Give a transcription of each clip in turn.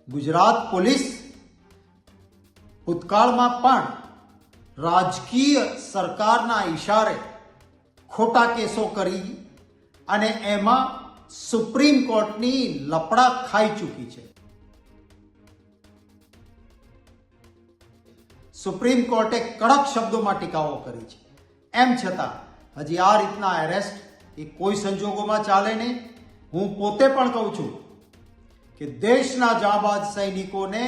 Gujarat police ભૂતકાળમાં પણ રાજકીય સરકારના ઈશારે ખોટા કેસો કરી અને એમાં સુપ્રીમ કોર્ટની લપડા ખાઈ ચૂકી છે. સુપ્રીમ કોર્ટે કડક શબ્દોમાં ટીકાઓ કરી છે. એમ છતાં હજી આ રીતના એરેસ્ટ એ કોઈ સંજોગોમાં ચાલે નહીં. હું પોતે પણ કહું છું કે દેશના જાબાજ સૈનિકોને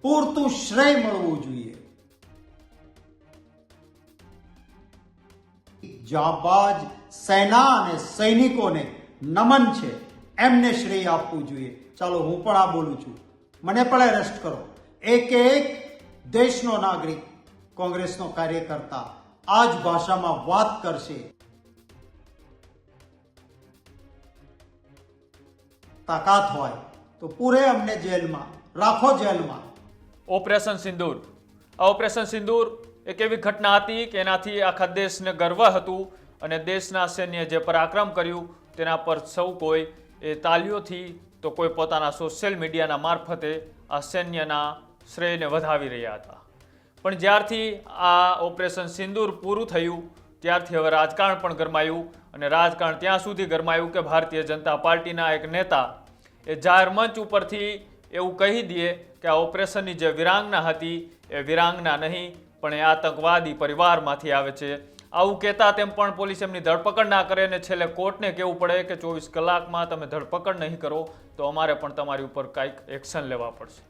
પૂરતું શ્રેય મળવું જોઈએ. જાબાજ સેના અને સૈનિકોને નમન છે, એમને શ્રેય આપવું જોઈએ. ચાલો હું પણ આ બોલું છું, મને પણ એરેસ્ટ કરો. એક દેશનો નાગરિક, કોંગ્રેસનો કાર્યકર્તા આ જ ભાષામાં વાત કરશે. તાકાત હોય તો પૂરે અમને જેલમાં રાખો, જેલમાં. ઓપરેશન સિંદૂર. આ ઓપરેશન સિંદૂર એક એવી ઘટના હતી કે એનાથી આખા દેશને ગર્વ હતું અને દેશના સૈન્યએ જે પરાક્રમ કર્યું તેના પર સૌ કોઈ એ તાલીઓથી તો કોઈ પોતાના સોશિયલ મીડિયાના મારફતે આ સૈન્યના શ્રેયને વધાવી રહ્યા હતા. પણ જ્યારથી આ ઓપરેશન સિંદૂર પૂરું થયું ત્યારથી હવે રાજકારણ પણ ગરમાયું અને રાજકારણ ત્યાં સુધી ગરમાયું કે ભારતીય જનતા પાર્ટીના એક નેતા એ જાહેર મંચ ઉપરથી એવું કહી દે કે આ ઓપરેશનની જે વિરાંગના હતી એ વિરાંગના નહીં પણ એ આતંકવાદી પરિવારમાંથી આવે છે. આવું કહેતા તેમ પણ પોલીસ એમની ધરપકડ ના કરે અને છેલ્લે કોર્ટને કહેવું પડે કે 24 કલાકમાં તમે ધરપકડ નહીં કરો તો અમારે પણ તમારી ઉપર કાંઈક એક્શન લેવા પડશે.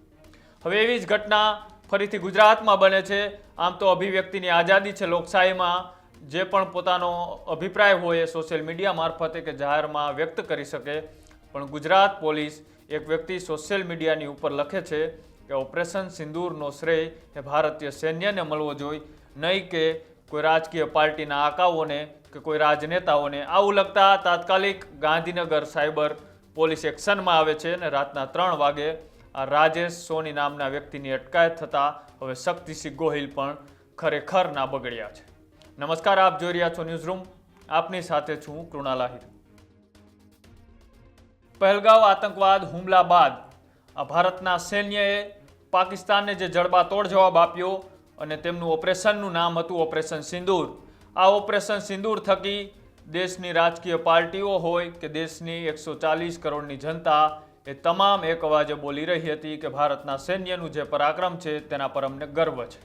હવે એવી જ ઘટના ફરીથી ગુજરાતમાં બને છે. આમ તો અભિવ્યક્તિની આઝાદી છે લોકશાહીમાં, જે પણ પોતાનો અભિપ્રાય હોય એ સોશિયલ મીડિયા મારફતે કે જાહેરમાં વ્યક્ત કરી શકે. પણ ગુજરાત પોલીસ એક વ્યક્તિ સોશિયલ મીડિયાની ઉપર લખે છે કે ઓપરેશન સિંદૂરનો શ્રેય એ ભારતીય સૈન્યને મળવો જોઈએ, નહીં કે કોઈ રાજકીય પાર્ટીના આકાઓને કે કોઈ રાજનેતાઓને. આવું લખતા તાત્કાલિક ગાંધીનગર સાયબર પોલીસ એક્શનમાં આવે છે અને રાતના 3 વાગે આ રાજેશ સોની નામના વ્યક્તિની અટકાયત થતાં હવે શક્તિસિંહ ગોહિલ પણ ખરેખર ના બગડ્યા છે. નમસ્કાર, આપ જોઈ રહ્યા છો ન્યૂઝ રૂમ. આપની સાથે છું કૃણાલ આહિર. પહેલગાંવ આતંકવાદ હુમલા બાદ આ ભારતના સૈન્યએ પાકિસ્તાનને જે જડબાતોડ જવાબ આપ્યો અને તેમનું ઓપરેશનનું નામ હતું ઓપરેશન સિંદૂર. આ ઓપરેશન સિંદૂર થકી દેશની રાજકીય પાર્ટીઓ હોય કે દેશની 140 કરોડની જનતા એ તમામ એક અવાજે બોલી રહી હતી કે ભારતના સૈન્યનું જે પરાક્રમ છે તેના પર અમને ગર્વ છે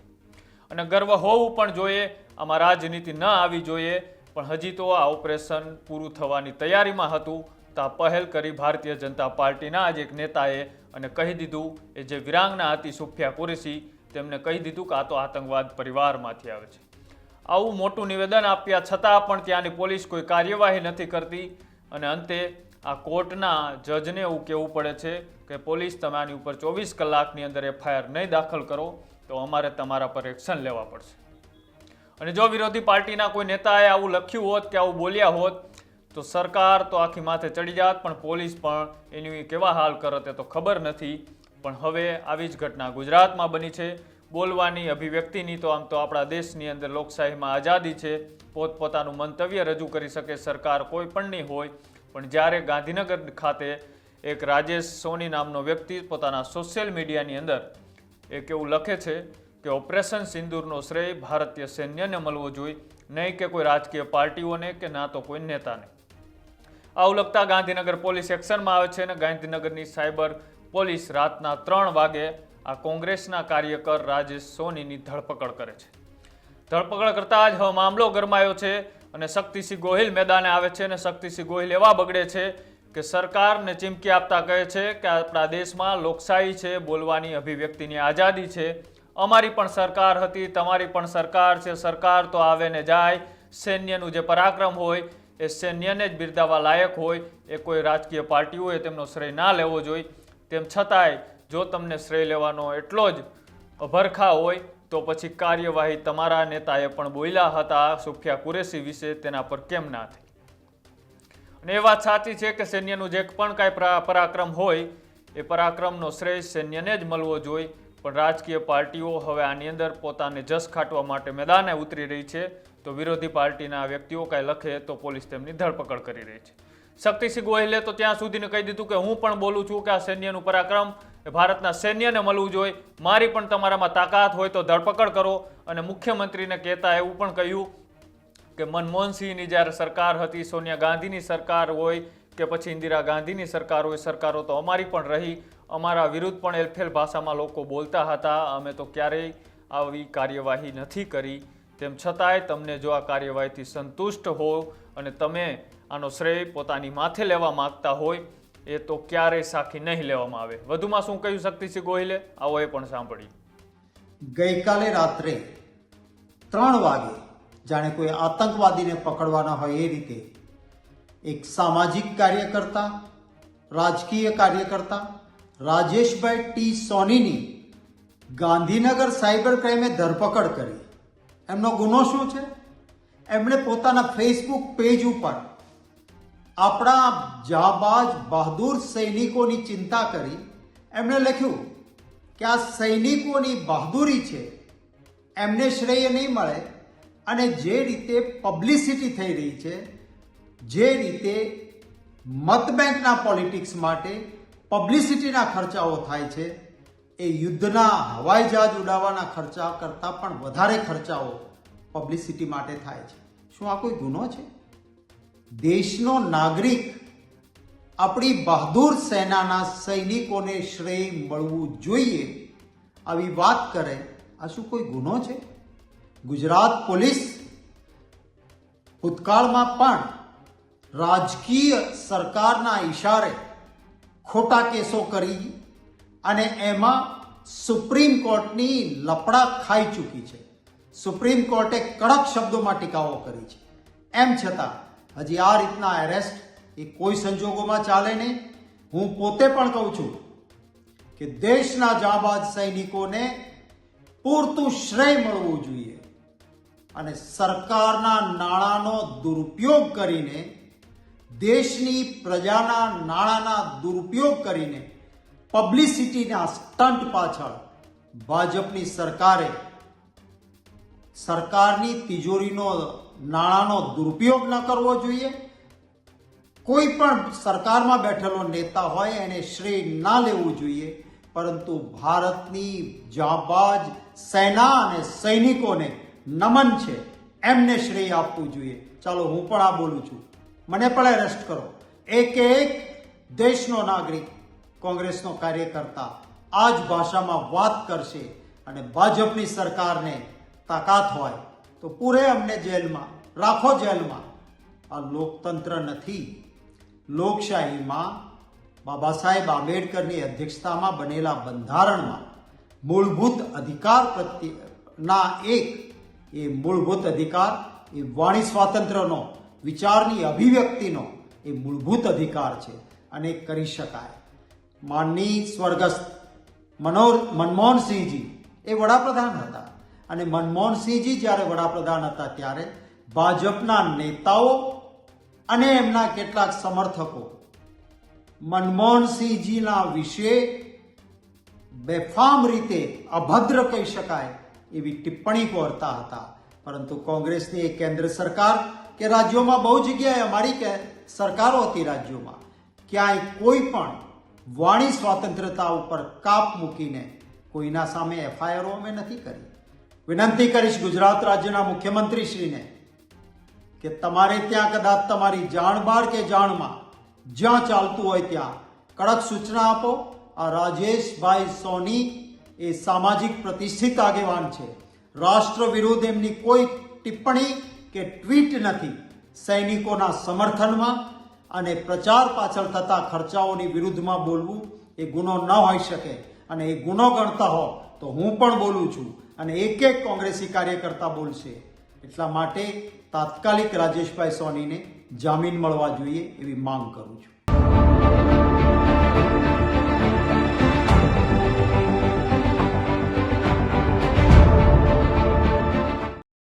અને ગર્વ હોવું પણ જોઈએ. આમાં રાજનીતિ ન આવી જોઈએ. પણ હજી તો આ ઓપરેશન પૂરું થવાની તૈયારીમાં હતું તો આ પહેલ કરી ભારતીય જનતા પાર્ટીના જ એક નેતાએ અને કહી દીધું એ જે વિરાંગના હતી સુફિયા કુરેશી, તેમને કહી દીધું કે આ તો આતંકવાદ પરિવારમાંથી આવે છે. આવું મોટું નિવેદન આપ્યા છતાં પણ ત્યાંની પોલીસ કોઈ કાર્યવાહી નથી કરતી અને અંતે આ કોર્ટના જજને એવું કહેવું પડે છે કે પોલીસ તમે આની ઉપર 24 કલાકની અંદર FIR નહીં દાખલ કરો તો અમારે તમારા પર એક્શન લેવા પડશે. અને જો વિરોધી પાર્ટીના કોઈ નેતાએ આવું લખ્યું હોત કે આવું બોલ્યા હોત તો સરકાર તો આખી માથે ચડી જાત, પણ પોલીસ પણ એની કેવા હાલ કરત એ તો ખબર નથી. પણ હવે આવી જ ઘટના ગુજરાતમાં બની છે. બોલવાની, અભિવ્યક્તિની તો આમ તો આપણા દેશની અંદર લોકશાહીમાં આઝાદી છે, પોતપોતાનું મંતવ્ય રજૂ કરી શકે સરકાર કોઈ પણની હોય. પણ જ્યારે ગાંધીનગર ખાતે એક રાજેશ સોની નામનો વ્યક્તિ પોતાના સોશિયલ મીડિયાની અંદર એક એવું લખે છે કે ઓપરેશન સિંદૂરનો શ્રેય ભારતીય સૈન્યને મળવો જોઈએ, નહીં કે કોઈ રાજકીય પાર્ટીઓને કે ના તો કોઈ નેતાને. આવું લખતા ગાંધીનગર પોલીસ એક્શનમાં આવે છે અને ગાંધીનગરની સાયબર પોલીસ રાતના 3 વાગે આ કોંગ્રેસના કાર્યકર રાજેશ સોનીની ધરપકડ કરે છે. ધરપકડ કરતાં જ હવે મામલો ગરમાયો છે અને શક્તિસિંહ ગોહિલ મેદાને આવે છે અને શક્તિસિંહ ગોહિલ એવા બગડે છે કે સરકારને ચીમકી આપતા કહે છે કે આપણા દેશમાં લોકશાહી છે, બોલવાની, અભિવ્યક્તિની આઝાદી છે. અમારી પણ સરકાર હતી, તમારી પણ સરકાર છે, સરકાર તો આવે ને જાય. સૈન્યનું જે પરાક્રમ હોય એ સૈન્યને જ બિરદાવવા લાયક હોય, એ કોઈ રાજકીય પાર્ટીઓએ તેમનો શ્રેય ના લેવો જોઈએ. તેમ છતાંય જો તમને શ્રેય લેવાનો એટલો જ ભરખા હોય તો પછી કાર્યવાહી તમારા નેતાએ પણ બોલ્યા હતા સુફિયા કુરેશી વિશે, તેના પર કેમ ના થઈ? અને એ વાત સાચી છે કે સૈન્યનું જે પણ કાંઈ પરાક્રમ હોય એ પરાક્રમનો શ્રેય સૈન્યને જ મળવો જોઈએ. પણ રાજકીય પાર્ટીઓ હવે આની અંદર પોતાને જસ ખાટવા માટે મેદાને ઉતરી રહી છે તો વિરોધી પાર્ટીના વ્યક્તિઓ કાંઈ લખે તો પોલીસ તેમની ધરપકડ કરી રહી છે. શક્તિસિંહ ગોહિલે તો ત્યાં સુધીને કહી દીધું કે હું પણ બોલું છું કે આ સૈન્યનું પરાક્રમ એ ભારતના સૈન્યને મળવું જોઈએ. મારી પણ તમારામાં તાકાત હોય તો ધરપકડ કરો. અને મુખ્યમંત્રીને કહેતા એવું પણ કહ્યું કે મનમોહનસિંહની જ્યારે સરકાર હતી, સોનિયા ગાંધીની સરકાર હોય કે પછી ઇન્દિરા ગાંધીની સરકાર હોય, સરકારો તો અમારી પણ રહી, અમારા વિરુદ્ધ પણ એલફેલ ભાષામાં લોકો બોલતા હતા, અમે તો ક્યારેય આવી કાર્યવાહી નથી કરી. તેમ છતાંય તમને જો આ કાર્યવાહીથી સંતુષ્ટ હો અને તમે આનો શ્રેય પોતાની માથે લેવા માંગતા હોય એ તો ક્યારેય સાખી નહીં લેવામાં આવે. વધુમાં શું કહ્યું શક્તિસિંહ ગોહિલે, આવો એ પણ સાંભળી. ગઈકાલે રાત્રે 3 વાગે જાણે કોઈ આતંકવાદીને પકડવાના હોય એ રીતે એક સામાજિક કાર્યકર્તા, રાજકીય કાર્યકર્તા રાજેશભાઈ ટી સોનીની ગાંધીનગર સાયબર ક્રાઇમે ધરપકડ કરી. એમનો ગુનો શું છે? એમણે પોતાના ફેસબુક પેજ ઉપર આપણા જાબાજ બહાદુર સૈનિકોની ચિંતા કરી એમણે લખ્યું કે આ સૈનિકોની બહાદુરી છે, એમને શ્રેય નહીં મળે. અને જે રીતે પબ્લિસિટી થઈ રહી છે, જે રીતે મતબેંકના પોલિટિક્સ માટે પબ્લિસિટીના ખર્ચાઓ થાય છે, એ યુદ્ધના હવાઈ જહાજ ઉડાવવાના ખર્ચા કરતાં પણ વધારે ખર્ચાઓ પબ્લિસિટી માટે થાય છે. શું આ કોઈ ગુનો છે? દેશનો નાગરિક આપણી બહાદુર સેનાના સૈનિકોને શ્રેય મળવું જોઈએ આવી વાત કરે, આ શું કોઈ ગુનો છે? ગુજરાત પોલીસ ભૂતકાળમાં પણ રાજકીય સરકારના ઇશારે ખોટા કેસો કરી અને એમાં સુપ્રીમ કોર્ટની લપડા ખાઈ ચૂકી છે. સુપ્રીમ કોર્ટે કડક શબ્દોમાં ટીકાઓ કરી છે. એમ છતાં હજી આ રીતના એરેસ્ટ એ કોઈ સંજોગોમાં ચાલે નહીં. હું પોતે પણ કહું છું કે દેશના જાબાજ સૈનિકોને પૂરતું શ્રેય મળવું જોઈએ અને સરકારના નાણાંનો દુરુપયોગ કરીને, દેશની પ્રજાના નાણાંના દુરુપયોગ કરીને પબ્લિસિટીના સ્ટન્ટ પાછળ ભાજપની સરકારે સરકારની તિજોરીનો નાણાંનો દુરુપયોગ ન કરવો જોઈએ. કોઈ પણ સરકારમાં બેઠેલો નેતા હોય એને શ્રેય ના લેવું જોઈએ, પરંતુ ભારતની જાબાજ સેના અને સૈનિકોને નમન છે, એમને શ્રેય આપવું જોઈએ. ચાલો હું પણ આ બોલું છું, મને પણ એરેસ્ટ કરો. એક દેશનો નાગરિક, કોંગ્રેસનો કાર્યકર્તા આ જ ભાષામાં વાત કરશે અને ભાજપની સરકારને તાકાત હોય તો પૂરે અમને જેલમાં રાખો, જેલમાં. આ લોકતંત્ર નથી. લોકશાહીમાં બાબા સાહેબ આંબેડકરની અધ્યક્ષતામાં બનેલા બંધારણમાં મૂળભૂત અધિકાર પ્રત્યેના એ મૂળભૂત અધિકાર એ વાણી સ્વાતંત્ર્યનો, વિચારની અભિવ્યક્તિનો એ મૂળભૂત અધિકાર છે અને કરી શકાય. માનની સ્વર્ગસ્થ મનમોહનસિંહજી એ વડાપ્રધાન હતા અને મનમોહનસિંહજી જ્યારે વડાપ્રધાન હતા ત્યારે ભાજપના નેતાઓ અને એમના કેટલાક સમર્થકો મનમોહનસિંહજીના વિશે બેફામ રીતે અભદ્ર કહી શકાય એવી ટિપ્પણી કરતા હતા. પરંતુ કોંગ્રેસની એક કેન્દ્ર સરકાર કે રાજ્યોમાં બહુ જગ્યાએ અમારી સરકારો હતી, રાજ્યોમાં ક્યાંય કોઈ પણ વાણી સ્વાતંત્ર્યતા ઉપર કાપ મૂકીને કોઈના સામે એફઆઈઆરો અમે નથી કરી. વિનંતી કરીશ ગુજરાત રાજ્યના મુખ્યમંત્રીશ્રીને કે તમારે ત્યાં કદાચ તમારી જાણ બહાર કે જાણમાં જ્યાં ચાલતું હોય ત્યાં કડક સૂચના આપો. આ રાજેશભાઈ સોની એ સામાજિક પ્રતિષ્ઠિત આગેવાન છે. રાષ્ટ્ર વિરુદ્ધ એમની કોઈ ટિપ્પણી કે ટ્વીટ નથી. સૈનિકોના સમર્થનમાં અને પ્રચાર પાછળ થતા ખર્ચાઓની વિરુદ્ધમાં બોલવું એ ગુનો ન હોઈ શકે. અને એ ગુનો ગણતા હો તો હું પણ બોલું છું અને એક કોંગ્રેસી કાર્યકર્તા બોલશે. એટલા માટે તાત્કાલિક રાજેશભાઈ સોનીને જામીન મળવા જોઈએ એવી માંગ કરું છું.